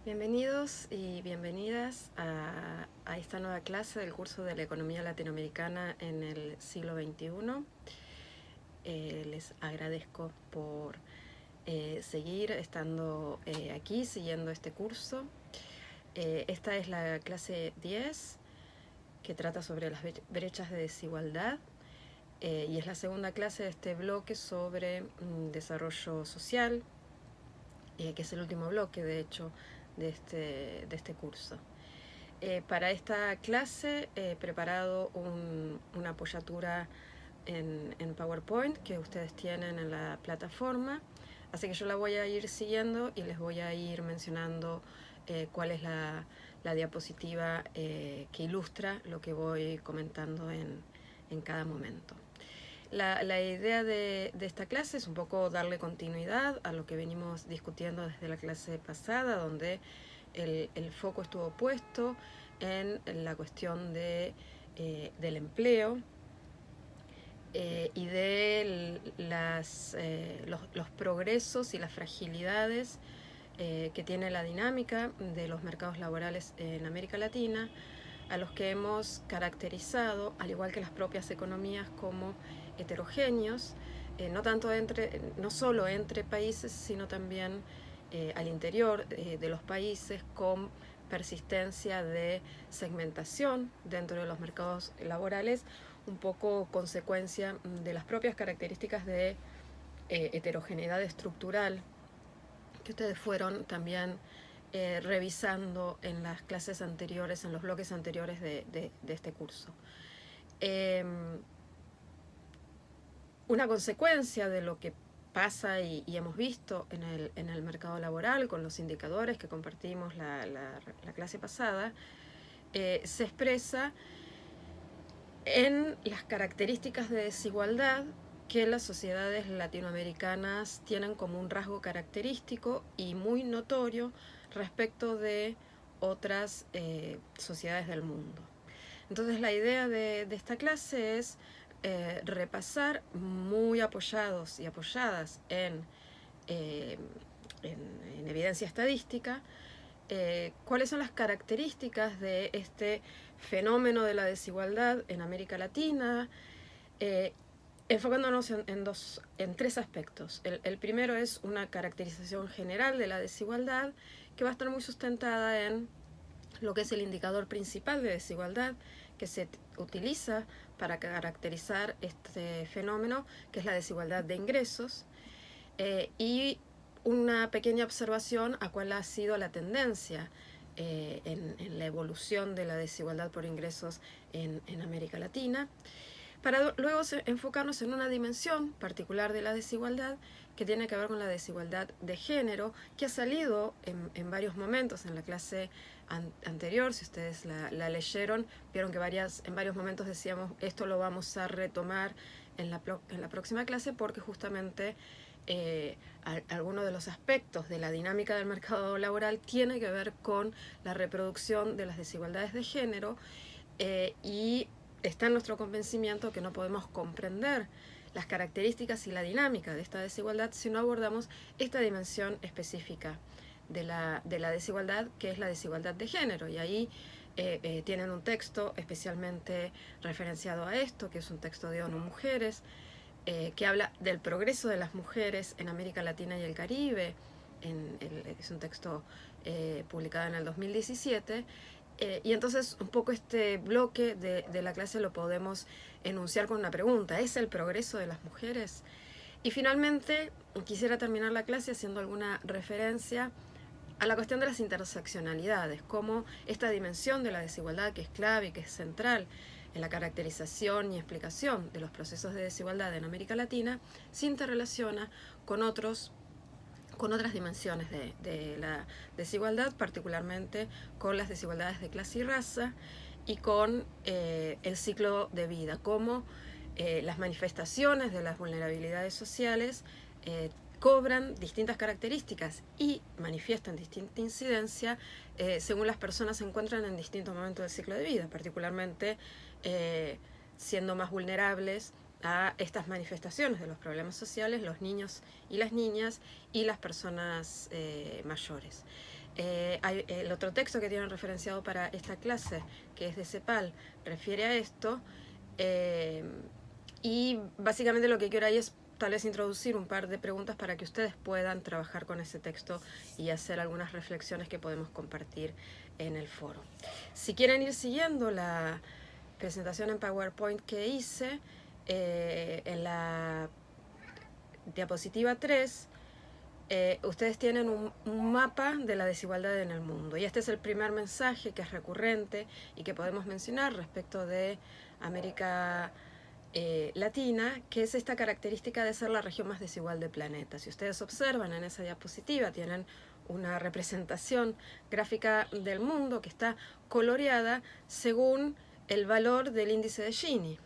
Bienvenidos y bienvenidas a esta nueva clase del curso de la economía latinoamericana en el siglo XXI. Les agradezco por seguir estando aquí, siguiendo este curso. Esta es la clase 10, que trata sobre las brechas de desigualdad, y es la segunda clase de este bloque sobre desarrollo social, que es el último bloque, de hecho, de este curso. Para esta clase he preparado una apoyatura en PowerPoint que ustedes tienen en la plataforma, así que yo la voy a ir siguiendo y les voy a ir mencionando cuál es la diapositiva que ilustra lo que voy comentando en cada momento. La idea de esta clase es un poco darle continuidad a lo que venimos discutiendo desde la clase pasada, donde el foco estuvo puesto en la cuestión del empleo y de los progresos y las fragilidades que tiene la dinámica de los mercados laborales en América Latina, a los que hemos caracterizado, al igual que las propias economías, como heterogéneos, no solo entre países, sino también al interior de los países, con persistencia de segmentación dentro de los mercados laborales, un poco consecuencia de las propias características de heterogeneidad estructural que ustedes fueron también revisando en las clases anteriores, en los bloques anteriores de este curso. Una consecuencia de lo que pasa y hemos visto en el mercado laboral con los indicadores que compartimos la clase pasada, se expresa en las características de desigualdad que las sociedades latinoamericanas tienen como un rasgo característico y muy notorio respecto de otras sociedades del mundo. Entonces la idea de esta clase es repasar, muy apoyados y apoyadas en evidencia estadística, cuáles son las características de este fenómeno de la desigualdad en América Latina, enfocándonos en tres aspectos. El primero es una caracterización general de la desigualdad, que va a estar muy sustentada en lo que es el indicador principal de desigualdad que se utiliza para caracterizar este fenómeno, que es la desigualdad de ingresos, y una pequeña observación a cuál ha sido la tendencia en la evolución de la desigualdad por ingresos en América Latina, para luego enfocarnos en una dimensión particular de la desigualdad que tiene que ver con la desigualdad de género, que ha salido en varios momentos en la clase anterior. Si ustedes la leyeron, vieron que en varios momentos decíamos esto lo vamos a retomar en la próxima clase, porque justamente algunos de los aspectos de la dinámica del mercado laboral tiene que ver con la reproducción de las desigualdades de género, y está en nuestro convencimiento que no podemos comprender las características y la dinámica de esta desigualdad si no abordamos esta dimensión específica de la desigualdad, que es la desigualdad de género. Y ahí tienen un texto especialmente referenciado a esto, que es un texto de ONU Mujeres, que habla del progreso de las mujeres en América Latina y el Caribe. Es un texto publicado en el 2017. Y entonces un poco este bloque de la clase lo podemos enunciar con una pregunta: ¿es el progreso de las mujeres? Y finalmente quisiera terminar la clase haciendo alguna referencia a la cuestión de las interseccionalidades, como esta dimensión de la desigualdad, que es clave y que es central en la caracterización y explicación de los procesos de desigualdad en América Latina, se interrelaciona con otras dimensiones de la desigualdad, particularmente con las desigualdades de clase y raza, y con el ciclo de vida, como las manifestaciones de las vulnerabilidades sociales cobran distintas características y manifiestan distinta incidencia según las personas se encuentran en distintos momentos del ciclo de vida, particularmente siendo más vulnerables a estas manifestaciones de los problemas sociales los niños y las niñas y las personas mayores. Hay el otro texto que tienen referenciado para esta clase, que es de CEPAL, refiere a esto, y básicamente lo que quiero ahí es tal vez introducir un par de preguntas para que ustedes puedan trabajar con ese texto y hacer algunas reflexiones que podemos compartir en el foro. Si quieren ir siguiendo la presentación en PowerPoint que hice, en la diapositiva 3, ustedes tienen un mapa de la desigualdad en el mundo. Y este es el primer mensaje que es recurrente y que podemos mencionar respecto de América Latina, que es esta característica de ser la región más desigual del planeta. Si ustedes observan en esa diapositiva, tienen una representación gráfica del mundo que está coloreada según el valor del índice de Gini.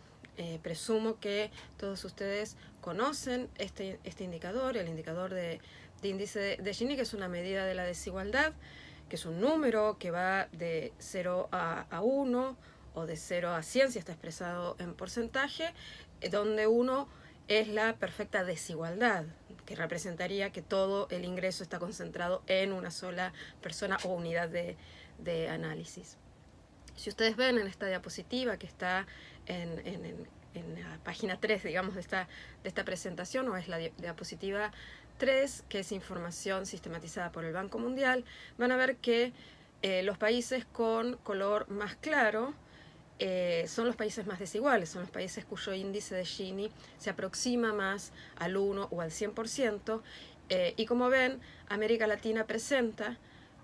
Presumo que todos ustedes conocen este indicador, el indicador de índice de Gini, que es una medida de la desigualdad, que es un número que va de 0 a 1 o de 0 a 100 si está expresado en porcentaje, donde 1 es la perfecta desigualdad, que representaría que todo el ingreso está concentrado en una sola persona o unidad de análisis. Si ustedes ven en esta diapositiva que está en la página 3, digamos, de esta presentación, o es la diapositiva 3, que es información sistematizada por el Banco Mundial, van a ver que los países con color más claro son los países más desiguales, son los países cuyo índice de Gini se aproxima más al 1 o al 100%, y como ven, América Latina presenta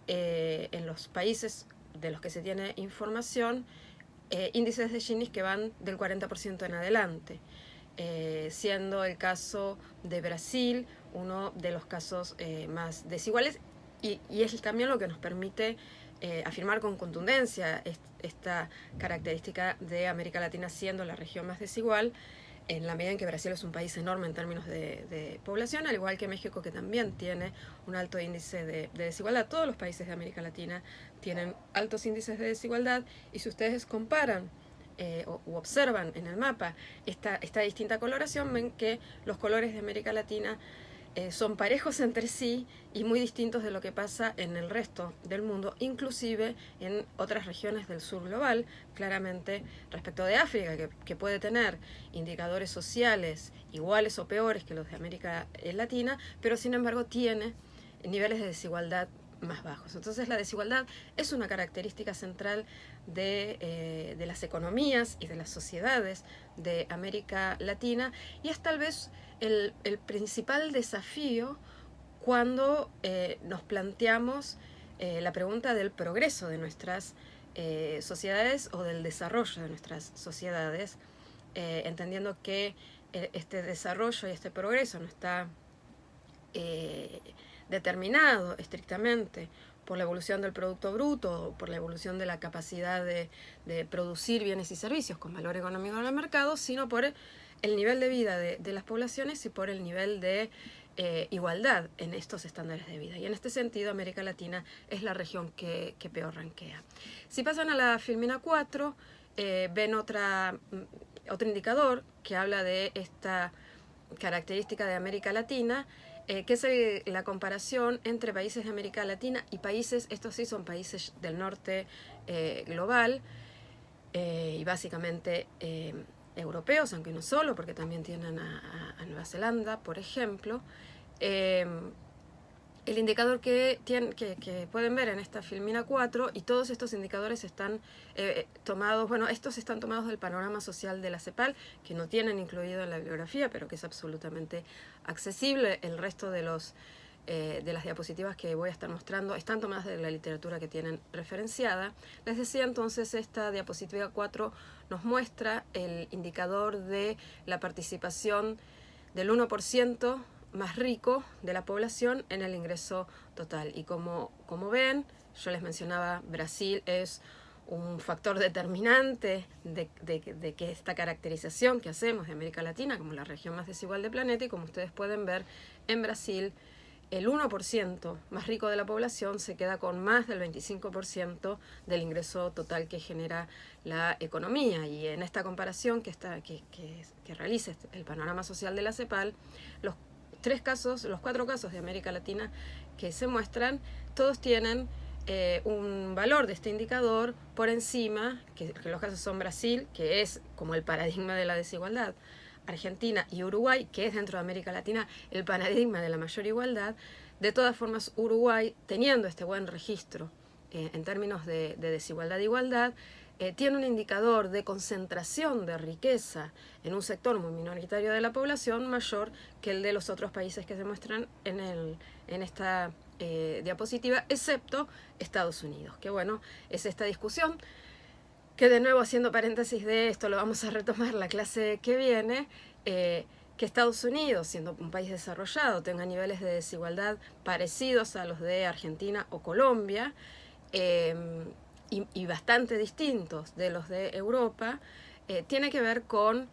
en los países de los que se tiene información índices de Gini que van del 40% en adelante, siendo el caso de Brasil uno de los casos más desiguales, y es también lo que nos permite afirmar con contundencia esta característica de América Latina siendo la región más desigual, en la medida en que Brasil es un país enorme en términos de población, al igual que México, que también tiene un alto índice de desigualdad. Todos los países de América Latina tienen altos índices de desigualdad, y si ustedes comparan u observan en el mapa esta distinta coloración, ven que los colores de América Latina son parejos entre sí y muy distintos de lo que pasa en el resto del mundo, inclusive en otras regiones del sur global, claramente respecto de África, que puede tener indicadores sociales iguales o peores que los de América Latina, pero sin embargo tiene niveles de desigualdad más bajos. Entonces la desigualdad es una característica central de las economías y de las sociedades de América Latina, y es tal vez el principal desafío cuando nos planteamos la pregunta del progreso de nuestras sociedades o del desarrollo de nuestras sociedades, entendiendo que este desarrollo y este progreso no está determinado estrictamente por la evolución del Producto Bruto o por la evolución de la capacidad de producir bienes y servicios con valor económico en el mercado, sino por el nivel de vida de las poblaciones y por el nivel de igualdad en estos estándares de vida. Y en este sentido, América Latina es la región que peor rankea. Si pasan a la filmina 4, ven otro indicador que habla de esta característica de América Latina, que es la comparación entre países de América Latina y países, estos sí son países del norte global, y básicamente europeos, aunque no solo, porque también tienen a Nueva Zelanda, por ejemplo. El indicador que pueden ver en esta filmina 4, y todos estos indicadores están tomados, bueno, estos están tomados del panorama social de la CEPAL, que no tienen incluido en la bibliografía, pero que es absolutamente accesible. El resto de las diapositivas que voy a estar mostrando están tomadas de la literatura que tienen referenciada. Les decía entonces, esta diapositiva 4 nos muestra el indicador de la participación del 1% más rico de la población en el ingreso total. Y como ven, yo les mencionaba, Brasil es un factor determinante de que esta caracterización que hacemos de América Latina como la región más desigual del planeta, y como ustedes pueden ver, en Brasil el 1% más rico de la población se queda con más del 25% del ingreso total que genera la economía. Y en esta comparación que realiza el panorama social de la CEPAL, los 4 casos de América Latina que se muestran, todos tienen un valor de este indicador por encima, que en los casos son Brasil, que es como el paradigma de la desigualdad, Argentina y Uruguay, que es dentro de América Latina el paradigma de la mayor igualdad. De todas formas, Uruguay, teniendo este buen registro en términos de desigualdad e igualdad, tiene un indicador de concentración de riqueza en un sector muy minoritario de la población mayor que el de los otros países que se muestran en esta diapositiva, excepto Estados Unidos, que bueno, es esta discusión que, de nuevo, haciendo paréntesis de esto, lo vamos a retomar la clase que viene, que Estados Unidos, siendo un país desarrollado, tenga niveles de desigualdad parecidos a los de Argentina o Colombia, y bastante distintos de los de Europa, tiene que ver con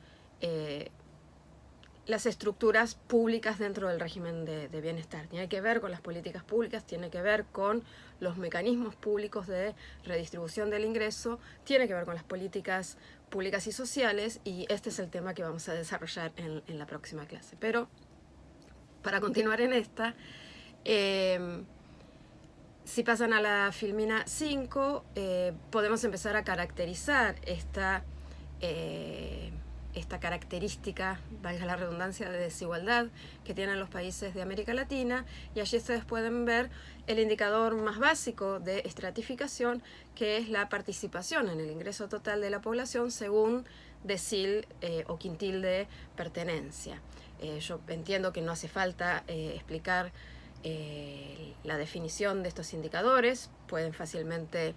las estructuras públicas dentro del régimen de bienestar. Tiene que ver con las políticas públicas, tiene que ver con los mecanismos públicos de redistribución del ingreso, tiene que ver con las políticas públicas y sociales, y este es el tema que vamos a desarrollar en la próxima clase. Pero, para continuar en esta, si pasan a la filmina 5, podemos empezar a caracterizar esta característica, valga la redundancia, de desigualdad que tienen los países de América Latina, y allí ustedes pueden ver el indicador más básico de estratificación, que es la participación en el ingreso total de la población según decil o quintil de pertenencia. Yo entiendo que no hace falta explicar la definición de estos indicadores, pueden fácilmente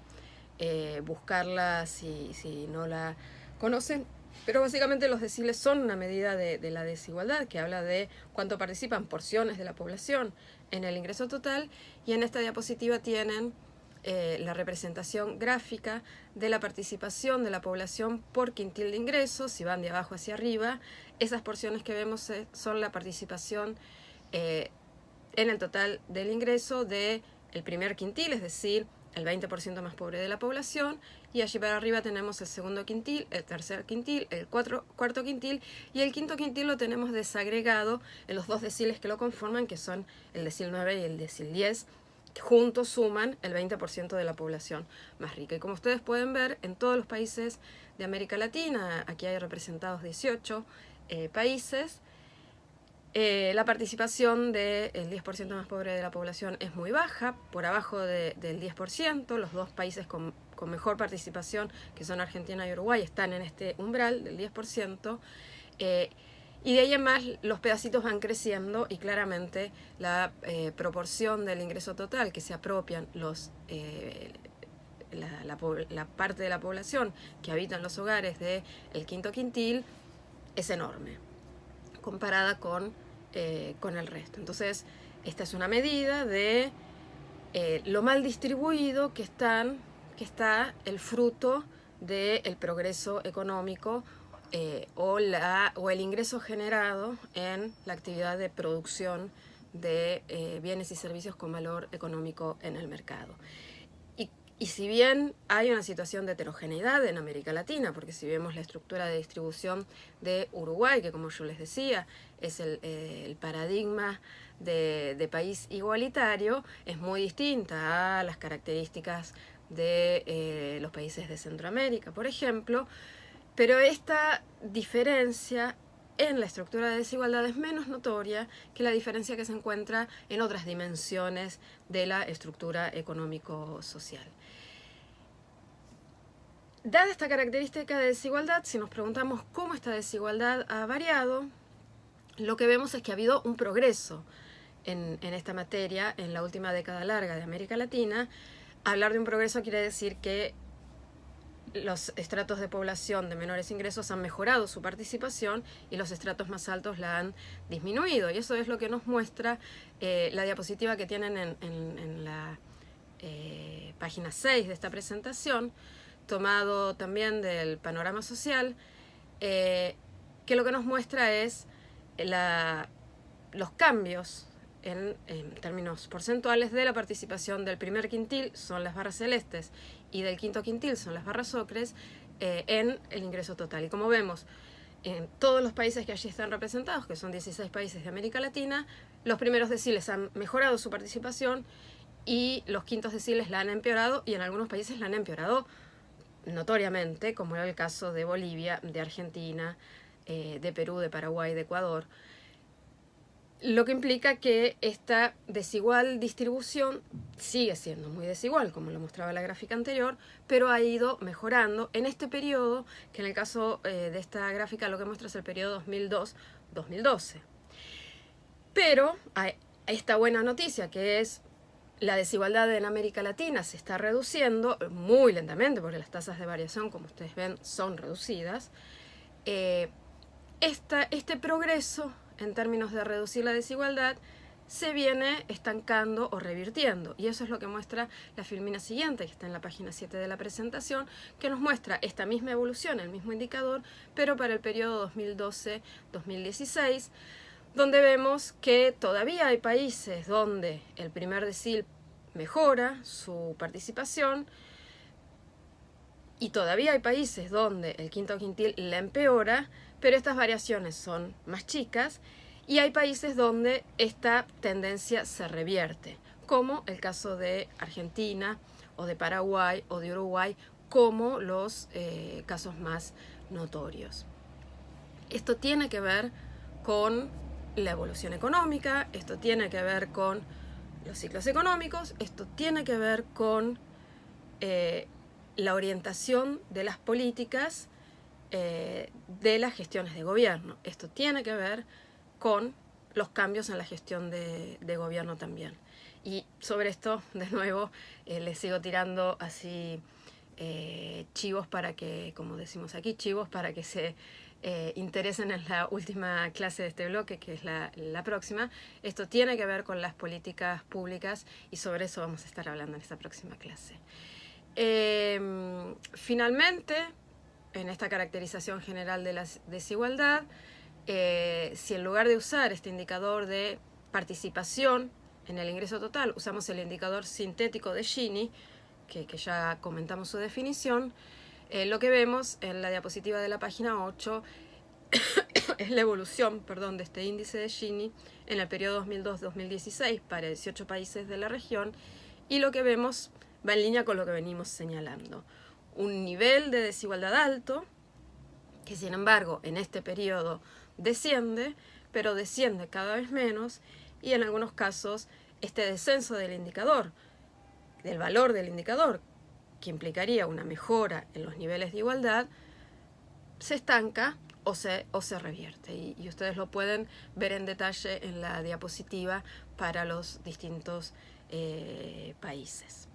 buscarla si no la conocen, pero básicamente los deciles son una medida de la desigualdad que habla de cuánto participan porciones de la población en el ingreso total, y en esta diapositiva tienen la representación gráfica de la participación de la población por quintil de ingresos. Si van de abajo hacia arriba, esas porciones que vemos son la participación en el total del ingreso del primer quintil, es decir, el 20% más pobre de la población, y allí para arriba tenemos el segundo quintil, el tercer quintil, el cuarto quintil, y el quinto quintil lo tenemos desagregado en los dos deciles que lo conforman, que son el decil 9 y el decil 10, que juntos suman el 20% de la población más rica. Y como ustedes pueden ver, en todos los países de América Latina, aquí hay representados 18 países, la participación del 10% más pobre de la población es muy baja, por abajo del 10%. Los dos países con mejor participación, que son Argentina y Uruguay, están en este umbral del 10%. Y de ahí en más los pedacitos van creciendo, y claramente la proporción del ingreso total que se apropian la parte de la población que habita en los hogares del quinto quintil es enorme, comparada con el resto. Entonces, esta es una medida de lo mal distribuido que está el fruto del progreso económico o el ingreso generado en la actividad de producción de bienes y servicios con valor económico en el mercado. Y si bien hay una situación de heterogeneidad en América Latina, porque si vemos la estructura de distribución de Uruguay, que como yo les decía, es el paradigma de país igualitario, es muy distinta a las características de los países de Centroamérica, por ejemplo, pero esta diferencia en la estructura de desigualdad es menos notoria que la diferencia que se encuentra en otras dimensiones de la estructura económico-social. Dada esta característica de desigualdad, si nos preguntamos cómo esta desigualdad ha variado, lo que vemos es que ha habido un progreso en esta materia en la última década larga de América Latina. Hablar de un progreso quiere decir que los estratos de población de menores ingresos han mejorado su participación y los estratos más altos la han disminuido. Y eso es lo que nos muestra la diapositiva que tienen en la página 6 de esta presentación, tomado también del panorama social, que lo que nos muestra es los cambios en términos porcentuales de la participación del primer quintil, son las barras celestes, y del quinto quintil, son las barras ocres, en el ingreso total. Y como vemos, en todos los países que allí están representados, que son 16 países de América Latina, los primeros deciles han mejorado su participación y los quintos deciles la han empeorado, y en algunos países la han empeorado notoriamente, como era el caso de Bolivia, de Argentina, de Perú, de Paraguay, de Ecuador. Lo que implica que esta desigual distribución sigue siendo muy desigual, como lo mostraba la gráfica anterior, pero ha ido mejorando en este periodo, que en el caso de esta gráfica lo que muestra es el periodo 2002-2012. Pero hay esta buena noticia, que es la desigualdad en América Latina se está reduciendo muy lentamente, porque las tasas de variación, como ustedes ven, son reducidas. Este progreso en términos de reducir la desigualdad se viene estancando o revirtiendo, y eso es lo que muestra la filmina siguiente, que está en la página 7 de la presentación, que nos muestra esta misma evolución, el mismo indicador, pero para el periodo 2012-2016, donde vemos que todavía hay países donde el primer decil mejora su participación, y todavía hay países donde el quinto quintil la empeora, pero estas variaciones son más chicas, y hay países donde esta tendencia se revierte, como el caso de Argentina, o de Paraguay, o de Uruguay, como los casos más notorios. Esto tiene que ver con la evolución económica, esto tiene que ver con los ciclos económicos, esto tiene que ver con la orientación de las políticas de las gestiones de gobierno. Esto tiene que ver con los cambios en la gestión de gobierno también. Y sobre esto, de nuevo, les sigo tirando así chivos para que, como decimos aquí, chivos para que se interesen en la última clase de este bloque, que es la próxima. Esto tiene que ver con las políticas públicas, y sobre eso vamos a estar hablando en esta próxima clase. Finalmente, en esta caracterización general de la desigualdad, si en lugar de usar este indicador de participación en el ingreso total, usamos el indicador sintético de Gini, que ya comentamos su definición, lo que vemos en la diapositiva de la página 8 es la evolución, de este índice de Gini en el periodo 2002-2016 para 18 países de la región, y lo que vemos va en línea con lo que venimos señalando. Un nivel de desigualdad alto, que sin embargo en este periodo desciende, pero desciende cada vez menos, y en algunos casos este descenso del indicador, del valor del indicador, que implicaría una mejora en los niveles de igualdad, se estanca o se revierte. Y ustedes lo pueden ver en detalle en la diapositiva para los distintos países.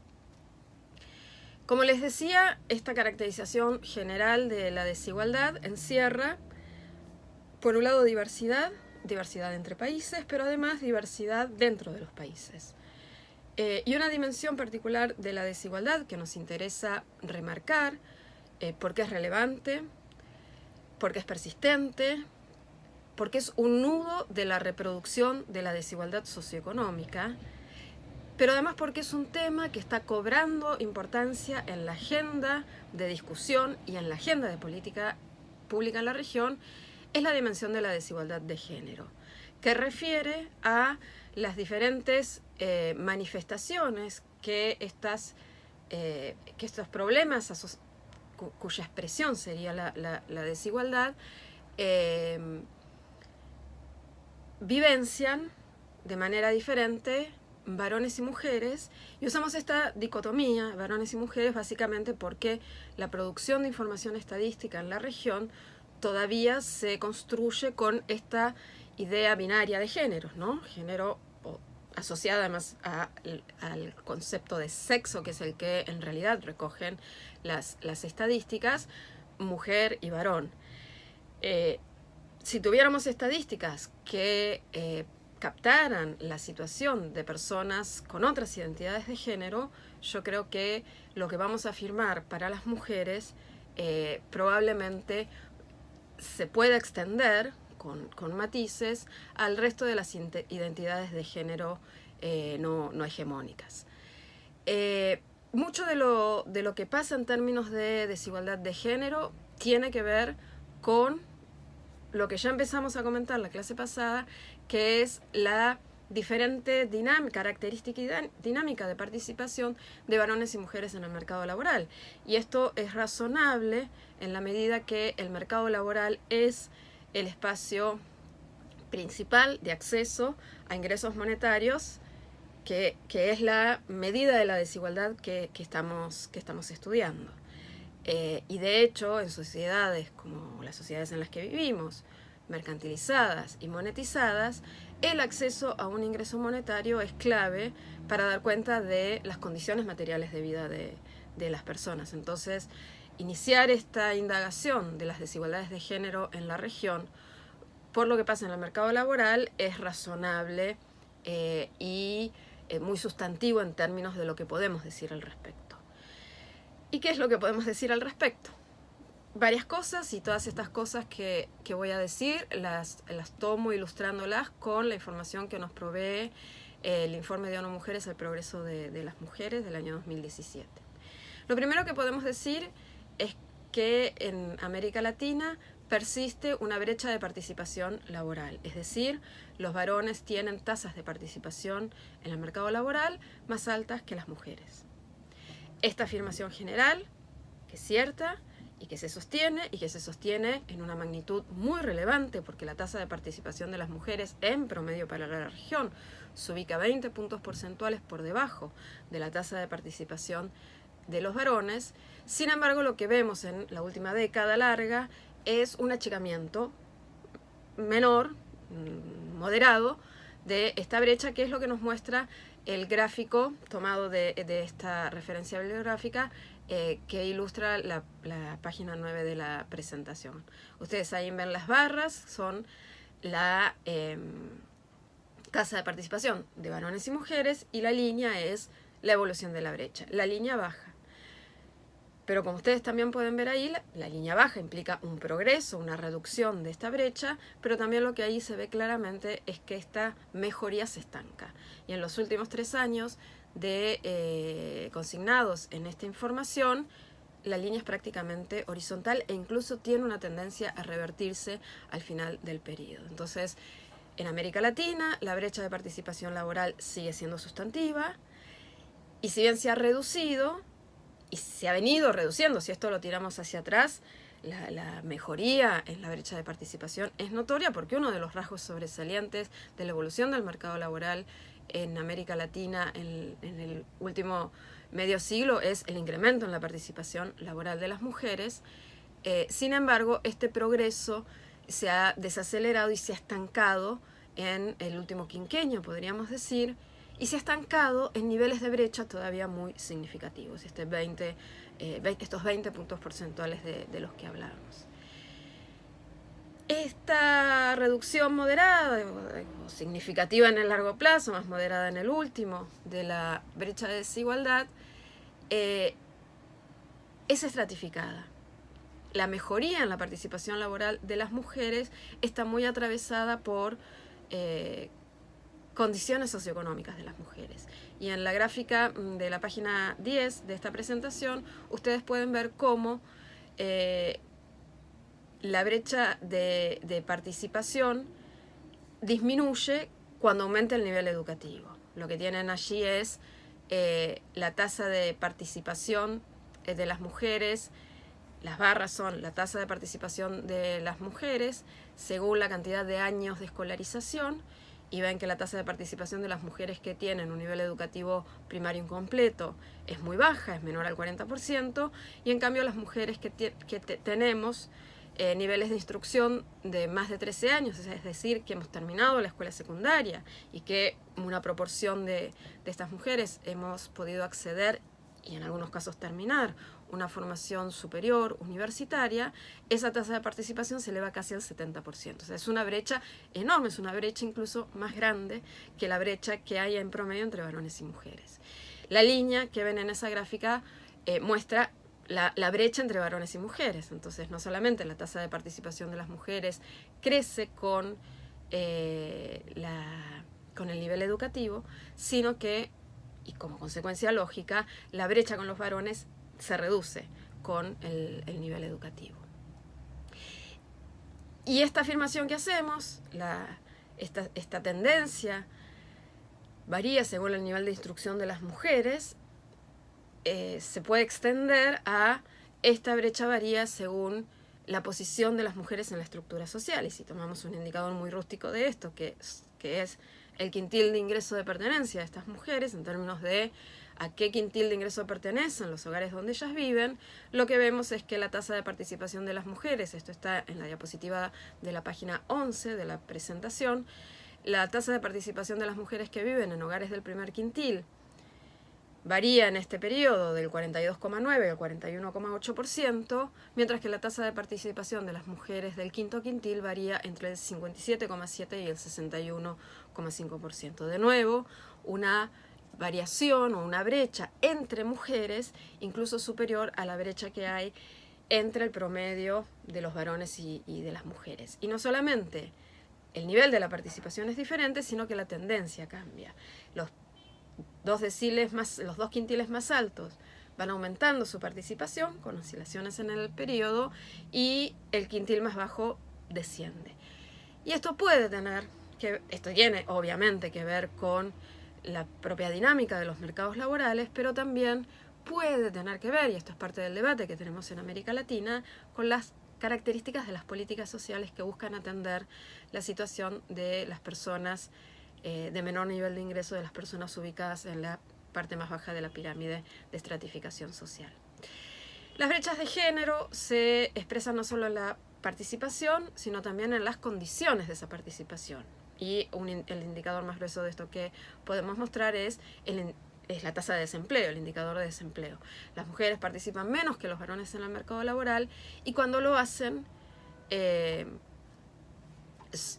Como les decía, esta caracterización general de la desigualdad encierra, por un lado, diversidad entre países, pero además diversidad dentro de los países. Y una dimensión particular de la desigualdad que nos interesa remarcar, porque es relevante, porque es persistente, porque es un nudo de la reproducción de la desigualdad socioeconómica, pero además porque es un tema que está cobrando importancia en la agenda de discusión y en la agenda de política pública en la región, es la dimensión de la desigualdad de género, que refiere a las diferentes manifestaciones que estos problemas, cuya expresión sería la desigualdad, vivencian de manera diferente varones y mujeres, y usamos esta dicotomía, varones y mujeres, básicamente porque la producción de información estadística en la región todavía se construye con esta idea binaria de géneros, ¿no? Género asociada además al concepto de sexo, que es el que en realidad recogen las estadísticas, mujer y varón. Si tuviéramos estadísticas que captaran la situación de personas con otras identidades de género, yo creo que lo que vamos a afirmar para las mujeres probablemente se pueda extender con matices al resto de las identidades de género no hegemónicas. Mucho de lo que pasa en términos de desigualdad de género tiene que ver con lo que ya empezamos a comentar la clase pasada, que es la diferente característica y dinámica de participación de varones y mujeres en el mercado laboral. Y esto es razonable en la medida que el mercado laboral es el espacio principal de acceso a ingresos monetarios, que es la medida de la desigualdad que estamos estudiando. Y de hecho, en sociedades como las sociedades en las que vivimos, mercantilizadas y monetizadas, el acceso a un ingreso monetario es clave para dar cuenta de las condiciones materiales de vida de las personas. Entonces, iniciar esta indagación de las desigualdades de género en la región por lo que pasa en el mercado laboral es razonable y muy sustantivo en términos de lo que podemos decir al respecto. ¿Y qué es lo que podemos decir al respecto? Varias cosas, y todas estas cosas que voy a decir las tomo ilustrándolas con la información que nos provee el informe de ONU Mujeres, el progreso de las mujeres del año 2017. Lo primero que podemos decir es que en América Latina persiste una brecha de participación laboral, es decir, los varones tienen tasas de participación en el mercado laboral más altas que las mujeres. Esta afirmación general, que es cierta, y que se sostiene en una magnitud muy relevante, porque la tasa de participación de las mujeres en promedio para la región se ubica 20 puntos porcentuales por debajo de la tasa de participación de los varones. Sin embargo, lo que vemos en la última década larga es un achicamiento menor, moderado, de esta brecha, que es lo que nos muestra el gráfico tomado de esta referencia bibliográfica que ilustra la página 9 de la presentación. Ustedes ahí ven las barras, son la tasa de participación de varones y mujeres, y la línea es la evolución de la brecha. La línea baja. Pero como ustedes también pueden ver ahí, la línea baja implica un progreso, una reducción de esta brecha, pero también lo que ahí se ve claramente es que esta mejoría se estanca. Y en los últimos 3 años consignados en esta información, la línea es prácticamente horizontal e incluso tiene una tendencia a revertirse al final del periodo. Entonces, en América Latina, la brecha de participación laboral sigue siendo sustantiva, y si bien se ha reducido, y se ha venido reduciendo, si esto lo tiramos hacia atrás, la mejoría en la brecha de participación es notoria, porque uno de los rasgos sobresalientes de la evolución del mercado laboral en América Latina en el último medio siglo es el incremento en la participación laboral de las mujeres. Sin embargo, este progreso se ha desacelerado y se ha estancado en el último quinquenio, podríamos decir, y se ha estancado en niveles de brecha todavía muy significativos, estos 20 puntos porcentuales de los que hablábamos. Esta reducción moderada o significativa en el largo plazo, más moderada en el último, de la brecha de desigualdad, es estratificada. La mejoría en la participación laboral de las mujeres está muy atravesada por condiciones socioeconómicas de las mujeres. Y en la gráfica de la página 10 de esta presentación, ustedes pueden ver cómo la brecha de participación disminuye cuando aumenta el nivel educativo. Lo que tienen allí es la tasa de participación de las mujeres. Las barras son la tasa de participación de las mujeres según la cantidad de años de escolarización, y ven que la tasa de participación de las mujeres que tienen un nivel educativo primario incompleto es muy baja, es menor al 40%, y en cambio las mujeres que tenemos niveles de instrucción de más de 13 años, es decir, que hemos terminado la escuela secundaria y que una proporción de estas mujeres hemos podido acceder y en algunos casos terminar una formación superior universitaria, esa tasa de participación se eleva casi al 70%. O sea, es una brecha enorme, es una brecha incluso más grande que la brecha que hay en promedio entre varones y mujeres. La línea que ven en esa gráfica muestra la brecha entre varones y mujeres. Entonces, no solamente la tasa de participación de las mujeres crece con el nivel educativo, sino que, y como consecuencia lógica, la brecha con los varones se reduce con el nivel educativo. Y esta afirmación que hacemos, esta tendencia, varía según el nivel de instrucción de las mujeres, se puede extender a esta brecha varía según la posición de las mujeres en la estructura social. Y si tomamos un indicador muy rústico de esto, que es el quintil de ingreso de pertenencia de estas mujeres, en términos de a qué quintil de ingreso pertenecen los hogares donde ellas viven, lo que vemos es que la tasa de participación de las mujeres, esto está en la diapositiva de la página 11 de la presentación, la tasa de participación de las mujeres que viven en hogares del primer quintil varía en este periodo del 42,9 al 41,8%, mientras que la tasa de participación de las mujeres del quinto quintil varía entre el 57,7 y el 61,5%. De nuevo, una variación o una brecha entre mujeres incluso superior a la brecha que hay entre el promedio de los varones y de las mujeres. Y no solamente el nivel de la participación es diferente, sino que la tendencia cambia. Los dos quintiles más altos van aumentando su participación con oscilaciones en el periodo y el quintil más bajo desciende. Y esto tiene obviamente que ver con la propia dinámica de los mercados laborales, pero también puede tener que ver, y esto es parte del debate que tenemos en América Latina, con las características de las políticas sociales que buscan atender la situación de las personas de menor nivel de ingreso, de las personas ubicadas en la parte más baja de la pirámide de estratificación social. Las brechas de género se expresan no solo en la participación, sino también en las condiciones de esa participación. Y el indicador más grueso de esto que podemos mostrar es la tasa de desempleo, el indicador de desempleo. Las mujeres participan menos que los varones en el mercado laboral y cuando lo hacen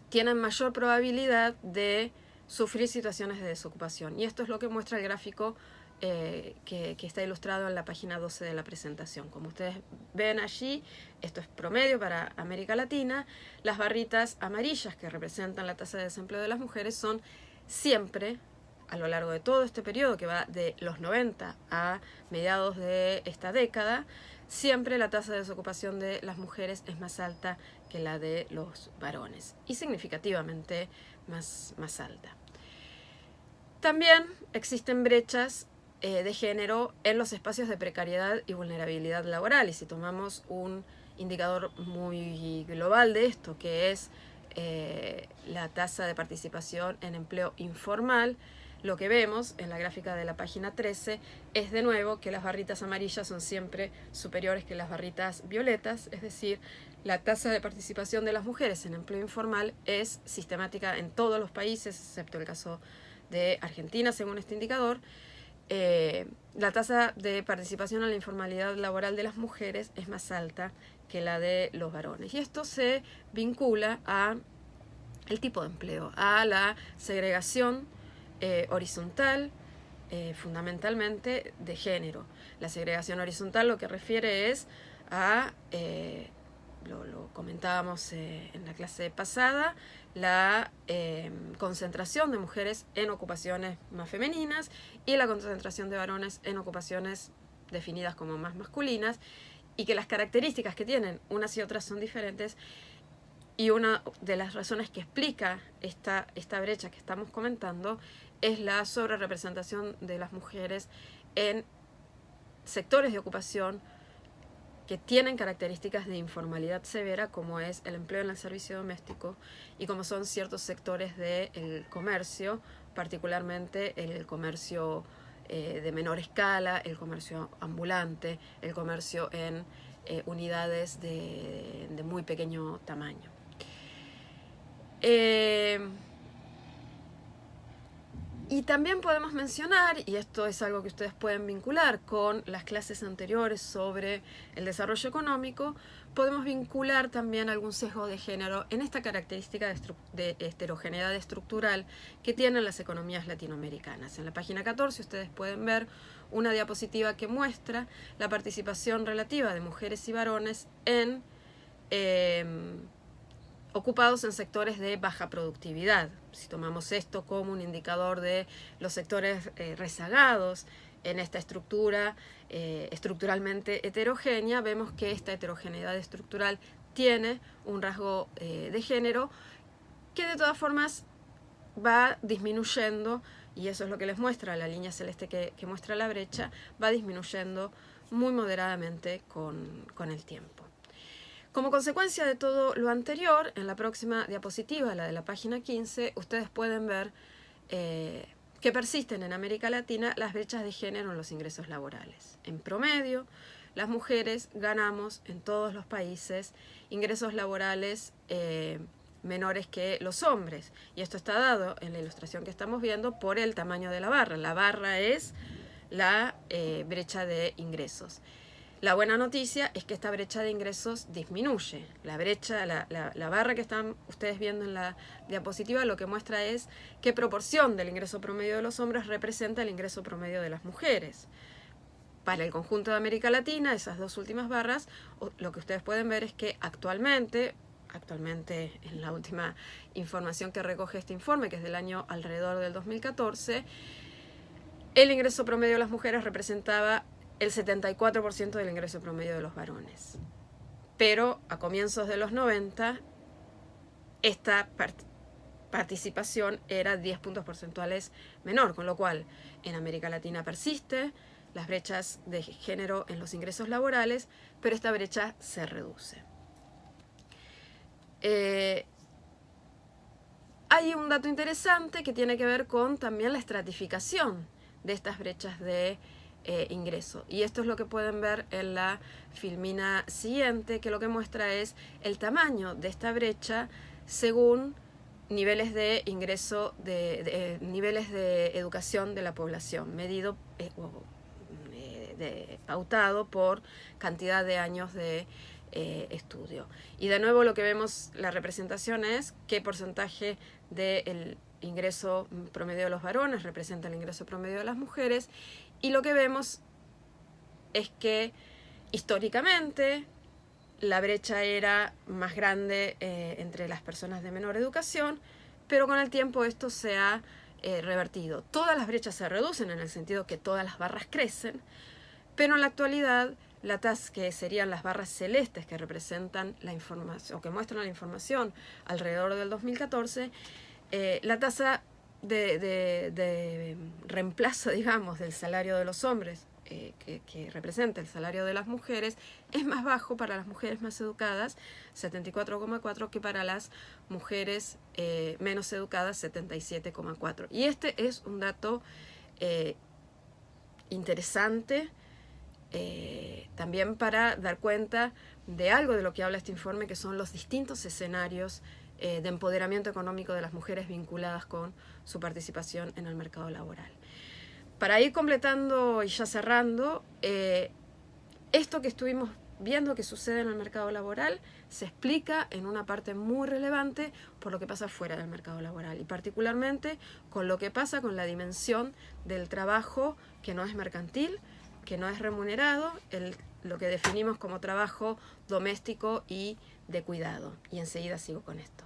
tienen mayor probabilidad de sufrir situaciones de desocupación. Y esto es lo que muestra el gráfico que está ilustrado en la página 12 de la presentación. Como ustedes ven allí, esto es promedio para América Latina. Las barritas amarillas que representan la tasa de desempleo de las mujeres son siempre, a lo largo de todo este periodo que va de los 90 a mediados de esta década, siempre la tasa de desocupación de las mujeres es más alta que la de los varones y significativamente más alta. También existen brechas de género en los espacios de precariedad y vulnerabilidad laboral. Y si tomamos un indicador muy global de esto, que es la tasa de participación en empleo informal, lo que vemos en la gráfica de la página 13 es de nuevo que las barritas amarillas son siempre superiores que las barritas violetas, es decir, la tasa de participación de las mujeres en empleo informal es sistemática en todos los países, excepto el caso de Argentina, según este indicador. La tasa de participación en la informalidad laboral de las mujeres es más alta que la de los varones. Y esto se vincula a el tipo de empleo, a la segregación horizontal, fundamentalmente de género. La segregación horizontal lo que refiere es a, lo comentábamos en la clase pasada, la concentración de mujeres en ocupaciones más femeninas y la concentración de varones en ocupaciones definidas como más masculinas, y que las características que tienen unas y otras son diferentes. Y una de las razones que explica esta brecha que estamos comentando es la sobrerepresentación de las mujeres en sectores de ocupación que tienen características de informalidad severa, como es el empleo en el servicio doméstico y como son ciertos sectores del comercio, particularmente el comercio de menor escala, el comercio ambulante, el comercio en unidades de muy pequeño tamaño. Y también podemos mencionar, y esto es algo que ustedes pueden vincular con las clases anteriores sobre el desarrollo económico, podemos vincular también algún sesgo de género en esta característica de heterogeneidad estructural que tienen las economías latinoamericanas. En la página 14 ustedes pueden ver una diapositiva que muestra la participación relativa de mujeres y varones en ocupados en sectores de baja productividad. Si tomamos esto como un indicador de los sectores rezagados en esta estructura estructuralmente heterogénea, vemos que esta heterogeneidad estructural tiene un rasgo de género que de todas formas va disminuyendo, y eso es lo que les muestra la línea celeste que muestra la brecha, va disminuyendo muy moderadamente con el tiempo. Como consecuencia de todo lo anterior, en la próxima diapositiva, la de la página 15, ustedes pueden ver que persisten en América Latina las brechas de género en los ingresos laborales. En promedio, las mujeres ganamos en todos los países ingresos laborales menores que los hombres. Y esto está dado en la ilustración que estamos viendo por el tamaño de la barra. La barra es la brecha de ingresos. La buena noticia es que esta brecha de ingresos disminuye. La brecha, la barra que están ustedes viendo en la diapositiva lo que muestra es qué proporción del ingreso promedio de los hombres representa el ingreso promedio de las mujeres. Para el conjunto de América Latina, esas dos últimas barras, lo que ustedes pueden ver es que actualmente en la última información que recoge este informe, que es del año alrededor del 2014, el ingreso promedio de las mujeres representaba el 74% del ingreso promedio de los varones. Pero a comienzos de los 90, esta participación era 10 puntos porcentuales menor, con lo cual en América Latina persiste las brechas de género en los ingresos laborales, pero esta brecha se reduce. Hay un dato interesante que tiene que ver con también la estratificación de estas brechas de ingreso. Y esto es lo que pueden ver en la filmina siguiente, que lo que muestra es el tamaño de esta brecha según niveles de ingreso, niveles de educación de la población, medido, pautado por cantidad de años de estudio. Y de nuevo lo que vemos, la representación es qué porcentaje del ingreso promedio de los varones representa el ingreso promedio de las mujeres, y lo que vemos es que históricamente la brecha era más grande entre las personas de menor educación, pero con el tiempo esto se ha revertido. Todas las brechas se reducen en el sentido que todas las barras crecen, pero en la actualidad la tasa, que serían las barras celestes que representan la información o que muestran la información alrededor del 2014, la tasa de reemplazo, digamos, del salario de los hombres que representa el salario de las mujeres es más bajo para las mujeres más educadas, 74,4, que para las mujeres menos educadas, 77,4. Y este es un dato interesante también para dar cuenta de algo de lo que habla este informe, que son los distintos escenarios de empoderamiento económico de las mujeres vinculadas con su participación en el mercado laboral. Para ir completando y ya cerrando, esto que estuvimos viendo que sucede en el mercado laboral se explica en una parte muy relevante por lo que pasa fuera del mercado laboral, y particularmente con lo que pasa con la dimensión del trabajo que no es mercantil, que no es remunerado, lo que definimos como trabajo doméstico y de cuidado. Y enseguida sigo con esto.